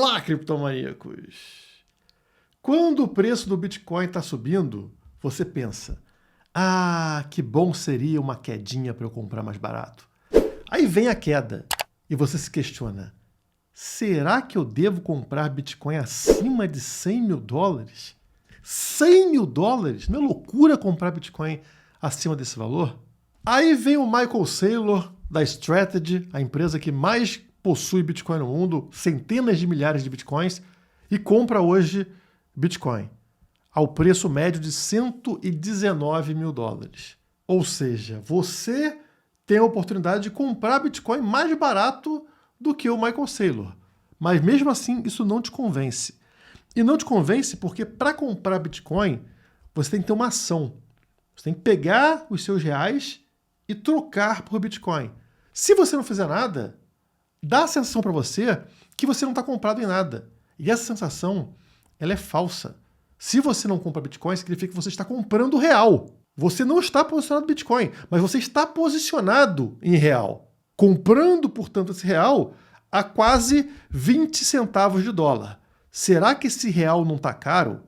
Olá, criptomaníacos! Quando o preço do Bitcoin está subindo, você pensa, que bom seria uma quedinha para eu comprar mais barato. Aí vem a queda e você se questiona, será que eu devo comprar Bitcoin acima de 100 mil dólares? 100 mil dólares? Não é loucura comprar Bitcoin acima desse valor? Aí vem o Michael Saylor, da Strategy, a empresa que mais possui Bitcoin no mundo, centenas de milhares de Bitcoins, e compra hoje Bitcoin ao preço médio de 119 mil dólares. Ou seja, você tem a oportunidade de comprar Bitcoin mais barato do que o Michael Saylor. Mas mesmo assim, isso não te convence. E não te convence porque para comprar Bitcoin, você tem que ter uma ação. Você tem que pegar os seus reais e trocar por Bitcoin. Se você não fizer nada, dá a sensação para você que você não está comprado em nada. E essa sensação, ela é falsa. Se você não compra Bitcoin, significa que você está comprando real. Você não está posicionado em Bitcoin, mas você está posicionado em real. Comprando, portanto, esse real a quase 20 centavos de dólar. Será que esse real não está caro?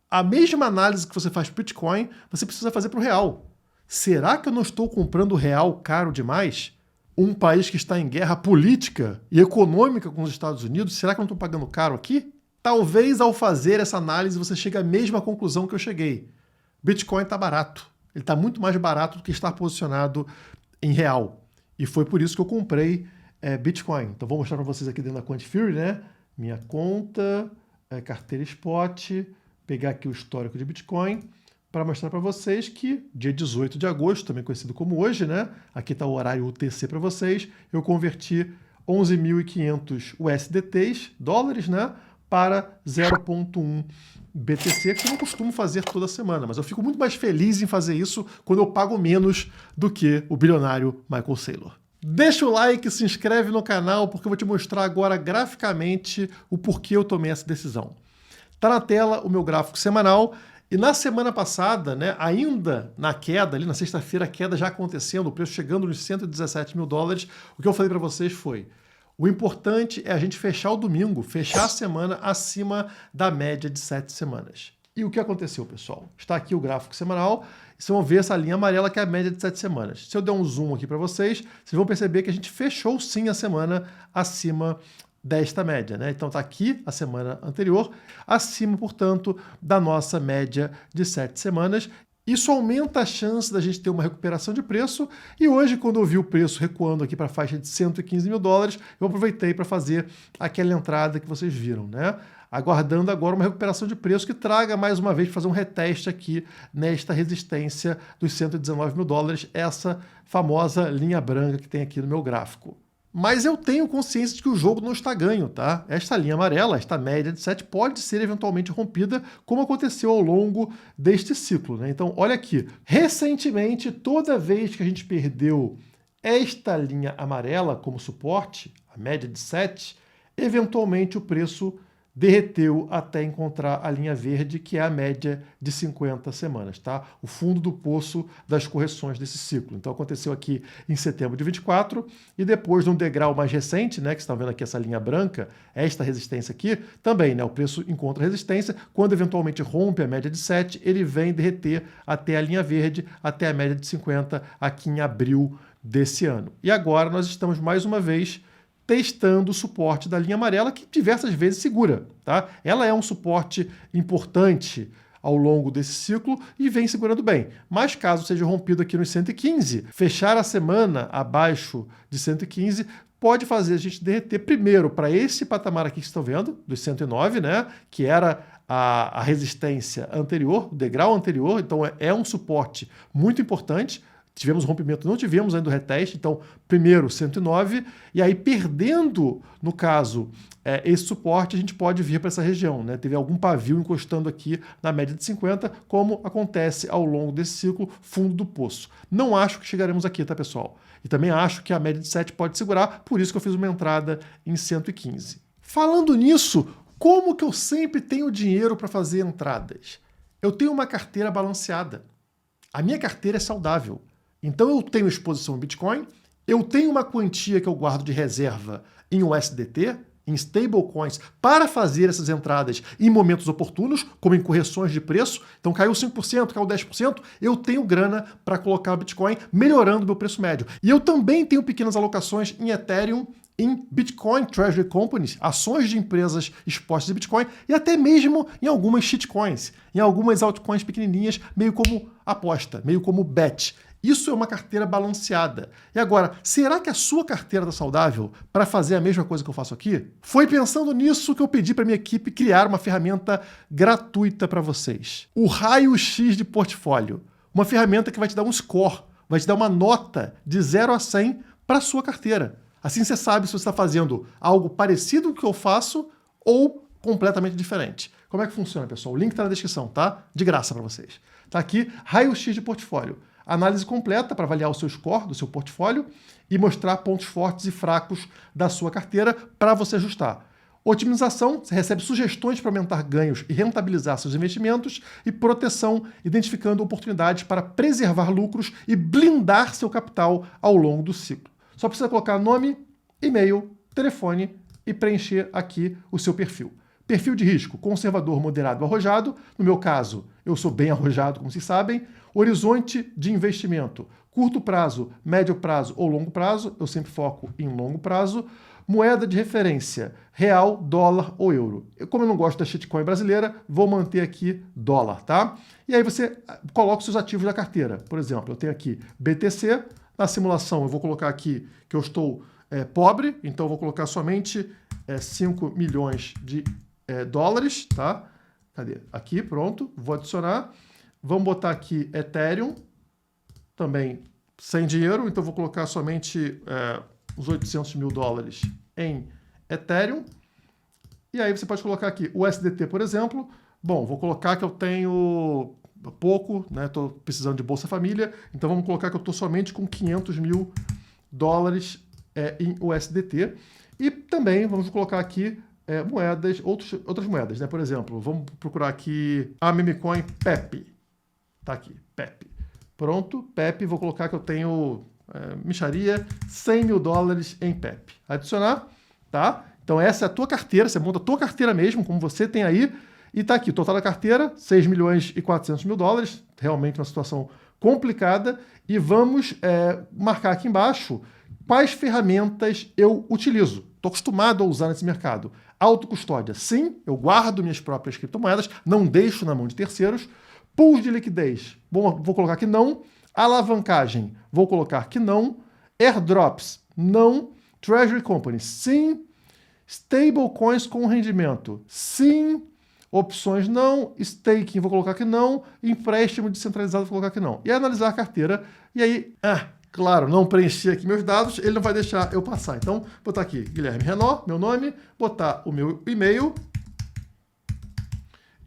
A mesma análise que você faz para o Bitcoin, você precisa fazer para o real. Será que eu não estou comprando real caro demais? Um país que está em guerra política e econômica com os Estados Unidos, será que eu não estou pagando caro aqui? Talvez ao fazer essa análise você chegue à mesma conclusão que eu cheguei. Bitcoin está barato. Ele está muito mais barato do que estar posicionado em real. E foi por isso que eu comprei Bitcoin. Então vou mostrar para vocês aqui dentro da Quantifury, né? Minha conta, carteira spot, pegar aqui o histórico de Bitcoin para mostrar para vocês que dia 18 de agosto, também conhecido como hoje, né? Aqui está o horário UTC para vocês, eu converti 11.500 USDTs, dólares, né? Para 0,1 BTC, que eu não costumo fazer toda semana, mas eu fico muito mais feliz em fazer isso quando eu pago menos do que o bilionário Michael Saylor. Deixa o like, se inscreve no canal, porque eu vou te mostrar agora graficamente o porquê eu tomei essa decisão. Está na tela o meu gráfico semanal, e na semana passada, né, ainda na queda, ali na sexta-feira, a queda já acontecendo, o preço chegando nos 117 mil dólares, o que eu falei para vocês foi, o importante é a gente fechar o domingo, fechar a semana acima da média de 7 semanas. E o que aconteceu, pessoal? Está aqui o gráfico semanal, e vocês vão ver essa linha amarela que é a média de 7 semanas. Se eu der um zoom aqui para vocês, vocês vão perceber que a gente fechou sim a semana acima desta média, né? Então está aqui a semana anterior, acima, portanto, da nossa média de 7 semanas. Isso aumenta a chance da gente ter uma recuperação de preço, e hoje, quando eu vi o preço recuando aqui para a faixa de 115 mil dólares, eu aproveitei para fazer aquela entrada que vocês viram, né? Aguardando agora uma recuperação de preço que traga mais uma vez fazer um reteste aqui nesta resistência dos 119 mil dólares, essa famosa linha branca que tem aqui no meu gráfico. Mas eu tenho consciência de que o jogo não está ganho, tá? Esta linha amarela, esta média de 7, pode ser eventualmente rompida, como aconteceu ao longo deste ciclo, né? Então, olha aqui. Recentemente, toda vez que a gente perdeu esta linha amarela como suporte, a média de 7, eventualmente o preço derreteu até encontrar a linha verde, que é a média de 50 semanas, tá? O fundo do poço das correções desse ciclo. Então aconteceu aqui em setembro de 24 e depois num degrau mais recente, né, que vocês estão vendo aqui essa linha branca, esta resistência aqui, também, né, o preço encontra resistência, quando eventualmente rompe a média de 7, ele vem derreter até a linha verde, até a média de 50 aqui em abril desse ano. E agora nós estamos mais uma vez testando o suporte da linha amarela, que diversas vezes segura, tá? Ela é um suporte importante ao longo desse ciclo e vem segurando bem. Mas caso seja rompido aqui nos 115, fechar a semana abaixo de 115 pode fazer a gente derreter primeiro para esse patamar aqui que vocês estão vendo, dos 109, né? Que era a resistência anterior, o degrau anterior, então é um suporte muito importante. Tivemos rompimento, não tivemos ainda o reteste, então primeiro 109, e aí perdendo, no caso, esse suporte, a gente pode vir para essa região, né? Teve algum pavio encostando aqui na média de 50, como acontece ao longo desse ciclo, fundo do poço. Não acho que chegaremos aqui, tá, pessoal? E também acho que a média de 7 pode segurar, por isso que eu fiz uma entrada em 115. Falando nisso, como que eu sempre tenho dinheiro para fazer entradas? Eu tenho uma carteira balanceada. A minha carteira é saudável. Então eu tenho exposição em Bitcoin, eu tenho uma quantia que eu guardo de reserva em USDT, em stablecoins para fazer essas entradas em momentos oportunos, como em correções de preço. Então caiu 5%, caiu 10%, eu tenho grana para colocar o Bitcoin, melhorando meu preço médio. E eu também tenho pequenas alocações em Ethereum, em Bitcoin Treasury Companies, ações de empresas expostas em Bitcoin, e até mesmo em algumas shitcoins, em algumas altcoins pequenininhas, meio como aposta, meio como bet. Isso é uma carteira balanceada. E agora, será que a sua carteira está saudável para fazer a mesma coisa que eu faço aqui? Foi pensando nisso que eu pedi para minha equipe criar uma ferramenta gratuita para vocês. O Raio-X de Portfólio. Uma ferramenta que vai te dar um score, vai te dar uma nota de 0 a 100 para a sua carteira. Assim você sabe se você está fazendo algo parecido com o que eu faço ou completamente diferente. Como é que funciona, pessoal? O link está na descrição, tá? De graça para vocês. Tá aqui, Raio-X de Portfólio. Análise completa para avaliar o seu score do seu portfólio e mostrar pontos fortes e fracos da sua carteira para você ajustar. Otimização, você recebe sugestões para aumentar ganhos e rentabilizar seus investimentos. E proteção, identificando oportunidades para preservar lucros e blindar seu capital ao longo do ciclo. Só precisa colocar nome, e-mail, telefone e preencher aqui o seu perfil. Perfil de risco, conservador, moderado, arrojado. No meu caso, eu sou bem arrojado, como vocês sabem. Horizonte de investimento, curto prazo, médio prazo ou longo prazo. Eu sempre foco em longo prazo. Moeda de referência, real, dólar ou euro. Como eu não gosto da shitcoin brasileira, vou manter aqui dólar, tá? E aí você coloca os seus ativos da carteira. Por exemplo, eu tenho aqui BTC. Na simulação eu vou colocar aqui que eu estou pobre, então eu vou colocar somente 5 milhões de dólares, tá? Cadê? Aqui, pronto. Vou adicionar. Vamos botar aqui Ethereum, também sem dinheiro, então vou colocar somente os 800 mil dólares em Ethereum. E aí você pode colocar aqui o USDT, por exemplo. Bom, vou colocar que eu tenho pouco, né? Estou precisando de Bolsa Família, então vamos colocar que eu estou somente com 500 mil dólares em USDT. E também vamos colocar aqui moedas, outras moedas, né? Por exemplo, vamos procurar aqui a memecoin PEP. Tá aqui, PEP. Pronto, PEP, vou colocar que eu tenho, mixaria, 100 mil dólares em PEP. Adicionar, tá? Então essa é a tua carteira, você monta a tua carteira mesmo, como você tem aí, e tá aqui, total da carteira, 6 milhões e 400 mil dólares, realmente uma situação complicada, e vamos marcar aqui embaixo quais ferramentas eu utilizo. Estou acostumado a usar nesse mercado. Autocustódia, sim, eu guardo minhas próprias criptomoedas, não deixo na mão de terceiros. Pools de liquidez, vou colocar que não. Alavancagem, vou colocar que não. Airdrops, não. Treasury Companies, sim. Stablecoins com rendimento, sim. Opções, não. Staking, vou colocar que não. Empréstimo descentralizado, vou colocar que não. E analisar a carteira. E aí, claro, não preenchi aqui meus dados, ele não vai deixar eu passar. Então, botar aqui Guilherme Renault, meu nome, botar o meu e-mail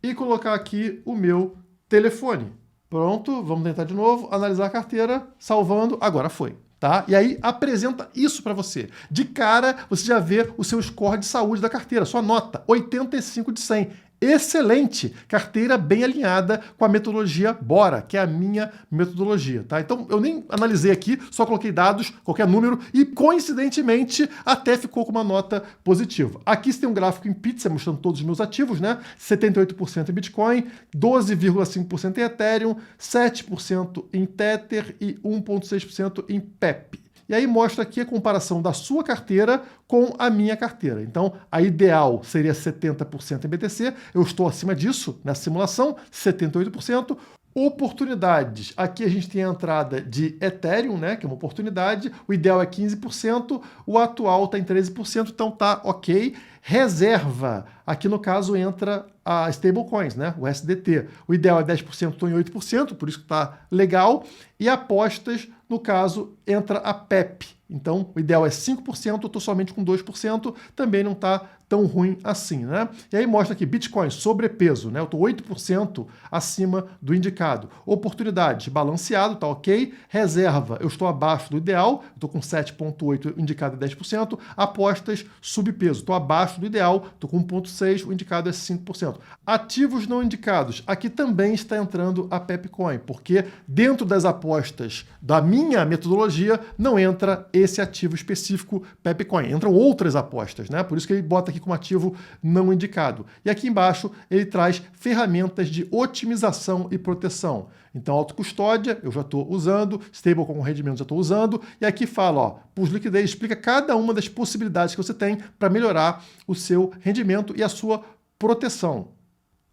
e colocar aqui o meu telefone. Pronto, vamos tentar de novo, analisar a carteira, salvando, agora foi, tá? E aí apresenta isso para você. De cara, você já vê o seu score de saúde da carteira, sua nota, 85 de 100. Excelente! Carteira bem alinhada com a metodologia Bora, que é a minha metodologia, tá? Então, eu nem analisei aqui, só coloquei dados, qualquer número, e coincidentemente até ficou com uma nota positiva. Aqui você tem um gráfico em pizza mostrando todos os meus ativos, né? 78% em Bitcoin, 12,5% em Ethereum, 7% em Tether e 1,6% em PEP. E aí mostra aqui a comparação da sua carteira com a minha carteira. Então, a ideal seria 70% em BTC. Eu estou acima disso nessa simulação, 78%. Oportunidades. Aqui a gente tem a entrada de Ethereum, né, que é uma oportunidade. O ideal é 15%, o atual está em 13%, então tá ok. Reserva. Aqui no caso entra a stablecoins, né, o USDT. O ideal é 10%, estou em 8%, por isso que está legal. E apostas, no caso, entra a PEP. Então, o ideal é 5%, eu estou somente com 2%, também não está tão ruim assim, né? E aí mostra aqui, Bitcoin, sobrepeso, né? Eu estou 8% acima do indicado. Oportunidades, balanceado, tá ok. Reserva, eu estou abaixo do ideal, estou com 7,8, o indicado é 10%. Apostas, subpeso, estou abaixo do ideal, estou com 1,6, o indicado é 5%. Ativos não indicados, aqui também está entrando a Pepcoin, porque dentro das apostas da minha metodologia não entra esse ativo específico Pepcoin, entram outras apostas, né? Por isso que ele bota aqui como ativo não indicado. E aqui embaixo ele traz ferramentas de otimização e proteção. Então, autocustódia, eu já estou usando, stable com rendimento já estou usando, e aqui fala, ó, Pulse Liquidez explica cada uma das possibilidades que você tem para melhorar o seu rendimento e a sua proteção.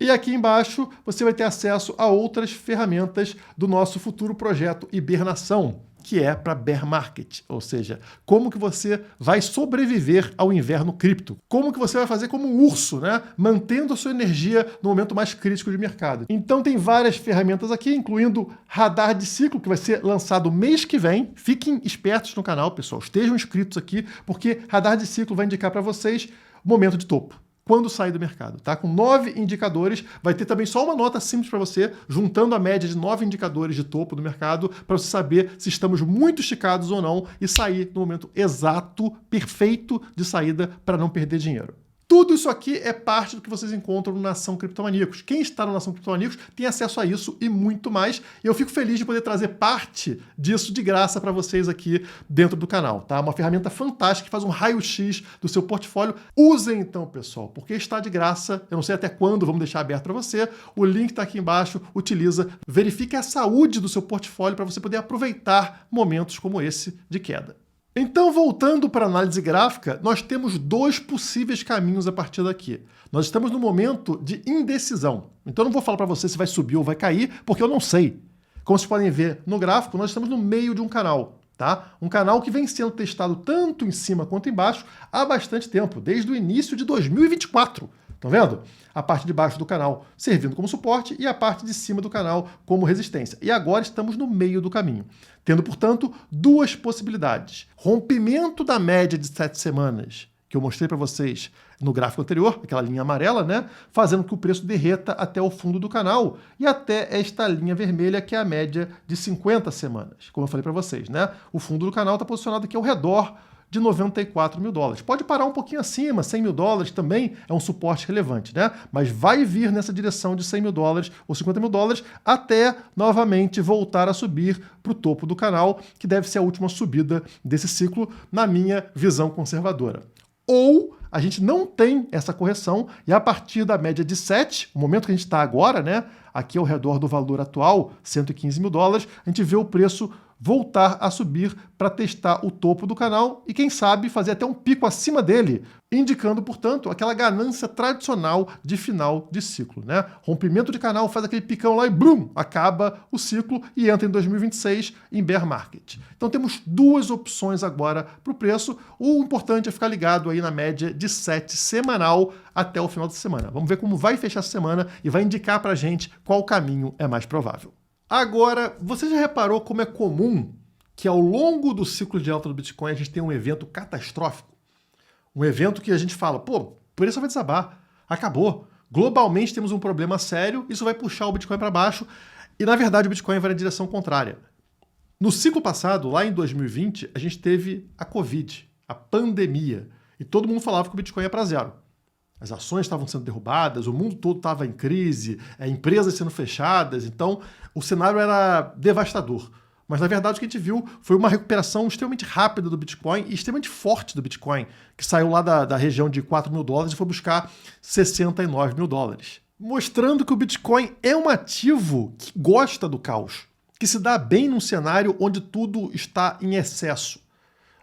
E aqui embaixo você vai ter acesso a outras ferramentas do nosso futuro projeto Hibernação, que é para bear market, ou seja, como que você vai sobreviver ao inverno cripto, como que você vai fazer como um urso, né? Mantendo a sua energia no momento mais crítico de mercado. Então tem várias ferramentas aqui, incluindo radar de ciclo, que vai ser lançado mês que vem. Fiquem espertos no canal, pessoal, estejam inscritos aqui, porque radar de ciclo vai indicar para vocês o momento de topo, quando sair do mercado, tá? Com 9 indicadores, vai ter também só uma nota simples para você, juntando a média de 9 indicadores de topo do mercado, para você saber se estamos muito esticados ou não e sair no momento exato, perfeito de saída para não perder dinheiro. Tudo isso aqui é parte do que vocês encontram no Nação Criptomaníacos. Quem está no Nação Criptomaníacos tem acesso a isso e muito mais. E eu fico feliz de poder trazer parte disso de graça para vocês aqui dentro do canal, tá? Uma ferramenta fantástica que faz um raio-x do seu portfólio. Usem então, pessoal, porque está de graça. Eu não sei até quando, vamos deixar aberto para você. O link está aqui embaixo. Utiliza, verifique a saúde do seu portfólio para você poder aproveitar momentos como esse de queda. Então, voltando para a análise gráfica, nós temos dois possíveis caminhos a partir daqui. Nós estamos no momento de indecisão. Então, eu não vou falar para você se vai subir ou vai cair, porque eu não sei. Como vocês podem ver no gráfico, nós estamos no meio de um canal, tá? Um canal que vem sendo testado tanto em cima quanto embaixo há bastante tempo, desde o início de 2024. Estão vendo? A parte de baixo do canal servindo como suporte e a parte de cima do canal como resistência. E agora estamos no meio do caminho, tendo, portanto, duas possibilidades. Rompimento da média de 7 semanas, que eu mostrei para vocês no gráfico anterior, aquela linha amarela, né? Fazendo que o preço derreta até o fundo do canal e até esta linha vermelha, que é a média de 50 semanas, como eu falei para vocês, né? O fundo do canal está posicionado aqui ao redor de 94 mil dólares. Pode parar um pouquinho acima, 100 mil dólares também é um suporte relevante, né? Mas vai vir nessa direção de 100 mil dólares ou 50 mil dólares até novamente voltar a subir para o topo do canal, que deve ser a última subida desse ciclo, na minha visão conservadora. Ou a gente não tem essa correção e a partir da média de 7, o momento que a gente está agora, né? Aqui ao redor do valor atual, 115 mil dólares, a gente vê o preço voltar a subir para testar o topo do canal e, quem sabe, fazer até um pico acima dele, indicando, portanto, aquela ganância tradicional de final de ciclo, né? Rompimento de canal, faz aquele picão lá e blum, acaba o ciclo e entra em 2026 em bear market. Então temos duas opções agora para o preço. O importante é ficar ligado aí na média de 7 semanal até o final da semana. Vamos ver como vai fechar essa semana e vai indicar para a gente qual caminho é mais provável. Agora, você já reparou como é comum que ao longo do ciclo de alta do Bitcoin a gente tem um evento catastrófico? Um evento que a gente fala, pô, o preço vai desabar, acabou. Globalmente temos um problema sério, isso vai puxar o Bitcoin para baixo e, na verdade, o Bitcoin vai na direção contrária. No ciclo passado, lá em 2020, a gente teve a Covid, a pandemia, e todo mundo falava que o Bitcoin ia para zero. As ações estavam sendo derrubadas, o mundo todo estava em crise, empresas sendo fechadas, então o cenário era devastador. Mas, na verdade, o que a gente viu foi uma recuperação extremamente rápida do Bitcoin e extremamente forte do Bitcoin, que saiu lá da região de 4 mil dólares e foi buscar 69 mil dólares. Mostrando que o Bitcoin é um ativo que gosta do caos, que se dá bem num cenário onde tudo está em excesso.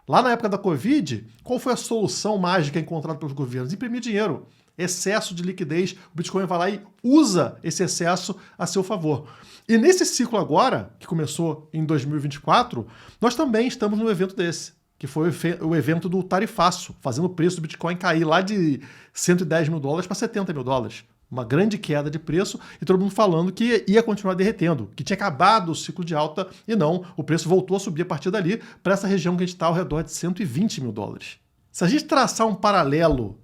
Lá na época da Covid, qual foi a solução mágica encontrada pelos governos? Imprimir dinheiro, excesso de liquidez, o Bitcoin vai lá e usa esse excesso a seu favor. E nesse ciclo agora, que começou em 2024, nós também estamos num evento desse, que foi o evento do tarifaço, fazendo o preço do Bitcoin cair lá de 110 mil dólares para 70 mil dólares. Uma grande queda de preço e todo mundo falando que ia continuar derretendo, que tinha acabado o ciclo de alta e não, o preço voltou a subir a partir dali para essa região que a gente está ao redor de 120 mil dólares. Se a gente traçar um paralelo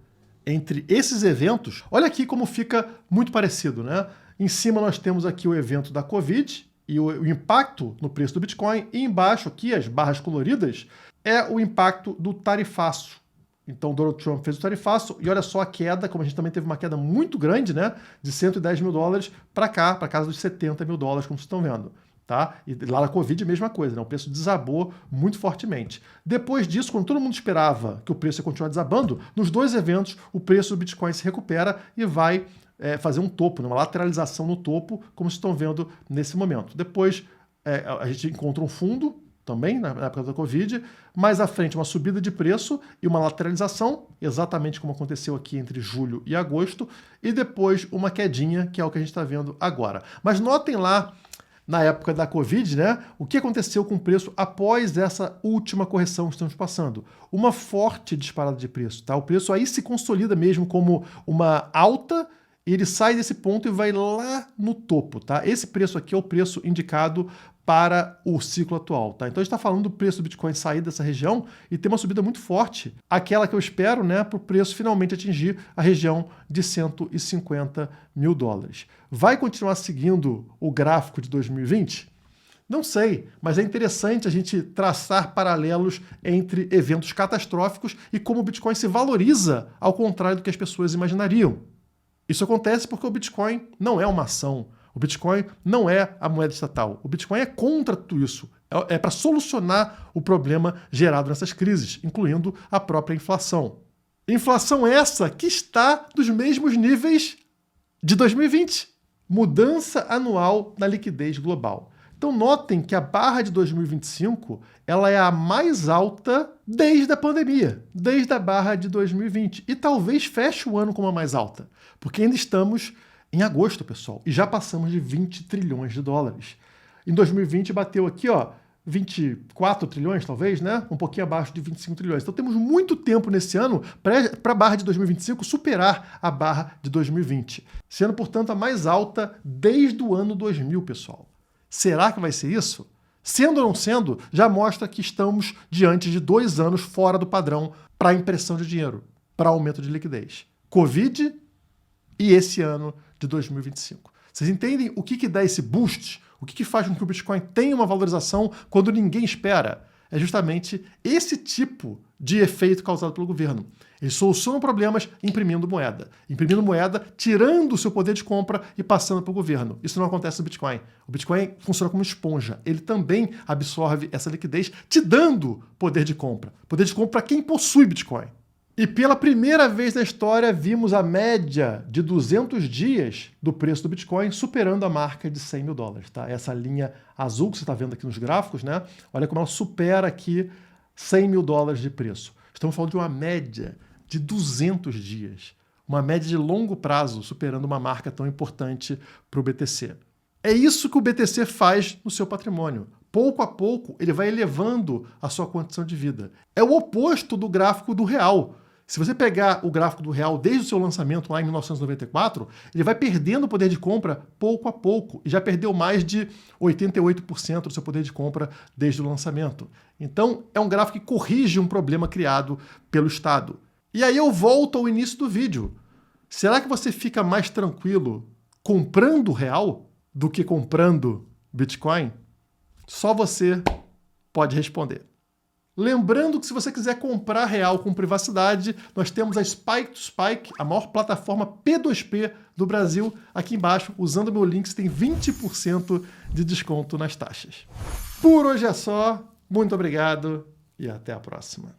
entre esses eventos, olha aqui como fica muito parecido, né? Em cima nós temos aqui o evento da Covid e o impacto no preço do Bitcoin, e embaixo aqui, as barras coloridas, é o impacto do tarifaço. Então, Donald Trump fez o tarifaço e olha só a queda, como a gente também teve uma queda muito grande, né? De 110 mil dólares para cá, para casa dos 70 mil dólares, como vocês estão vendo. Tá? E lá na Covid, a mesma coisa, né? O preço desabou muito fortemente. Depois disso, quando todo mundo esperava que o preço ia continuar desabando, nos dois eventos o preço do Bitcoin se recupera e vai fazer um topo, né? Uma lateralização no topo, como vocês estão vendo nesse momento. Depois a gente encontra um fundo, também na época da Covid, mais à frente uma subida de preço e uma lateralização, exatamente como aconteceu aqui entre julho e agosto, e depois uma quedinha, que é o que a gente está vendo agora. Mas notem lá, na época da Covid, né, o que aconteceu com o preço após essa última correção que estamos passando? Uma forte disparada de preço, tá? O preço aí se consolida mesmo como uma alta e ele sai desse ponto e vai lá no topo, tá? Esse preço aqui é o preço indicado para o ciclo atual, tá? Então a gente está falando do preço do Bitcoin sair dessa região e ter uma subida muito forte, aquela que eu espero, né, para o preço finalmente atingir a região de 150 mil dólares. Vai continuar seguindo o gráfico de 2020? Não sei, mas é interessante a gente traçar paralelos entre eventos catastróficos e como o Bitcoin se valoriza, ao contrário do que as pessoas imaginariam. Isso acontece porque o Bitcoin não é uma ação. O Bitcoin não é a moeda estatal. O Bitcoin é contra tudo isso. É para solucionar o problema gerado nessas crises, incluindo a própria inflação. Inflação essa que está nos mesmos níveis de 2020. Mudança anual na liquidez global. Então notem que a barra de 2025 ela é a mais alta desde a pandemia, desde a barra de 2020. E talvez feche o ano como a mais alta, porque ainda estamos em agosto, pessoal, e já passamos de 20 trilhões de dólares. Em 2020 bateu aqui, ó, 24 trilhões, talvez, né? Um pouquinho abaixo de 25 trilhões. Então temos muito tempo nesse ano para a barra de 2025 superar a barra de 2020, sendo, portanto, a mais alta desde o ano 2000, pessoal. Será que vai ser isso? Sendo ou não sendo, já mostra que estamos diante de 2 anos fora do padrão para impressão de dinheiro, para aumento de liquidez. Covid e esse ano de 2025. Vocês entendem o que dá esse boost? O que faz com que o Bitcoin tenha uma valorização quando ninguém espera? É justamente esse tipo de efeito causado pelo governo. Eles solucionam problemas imprimindo moeda. Imprimindo moeda, tirando o seu poder de compra e passando para o governo. Isso não acontece no Bitcoin. O Bitcoin funciona como esponja. Ele também absorve essa liquidez, te dando poder de compra. Poder de compra para quem possui Bitcoin. E pela primeira vez na história, vimos a média de 200 dias do preço do Bitcoin superando a marca de 100 mil dólares. Tá? Essa linha azul que você está vendo aqui nos gráficos, né? Olha como ela supera aqui 100 mil dólares de preço. Estamos falando de uma média de 200 dias. Uma média de longo prazo, superando uma marca tão importante para o BTC. É isso que o BTC faz no seu patrimônio. Pouco a pouco, ele vai elevando a sua condição de vida. É o oposto do gráfico do real. Se você pegar o gráfico do real desde o seu lançamento lá em 1994, ele vai perdendo o poder de compra pouco a pouco. E já perdeu mais de 88% do seu poder de compra desde o lançamento. Então, é um gráfico que corrige um problema criado pelo Estado. E aí eu volto ao início do vídeo. Será que você fica mais tranquilo comprando real do que comprando Bitcoin? Só você pode responder. Lembrando que se você quiser comprar real com privacidade, nós temos a Spike to Spike, a maior plataforma P2P do Brasil. Aqui embaixo, usando o meu link, você tem 20% de desconto nas taxas. Por hoje é só. Muito obrigado e até a próxima.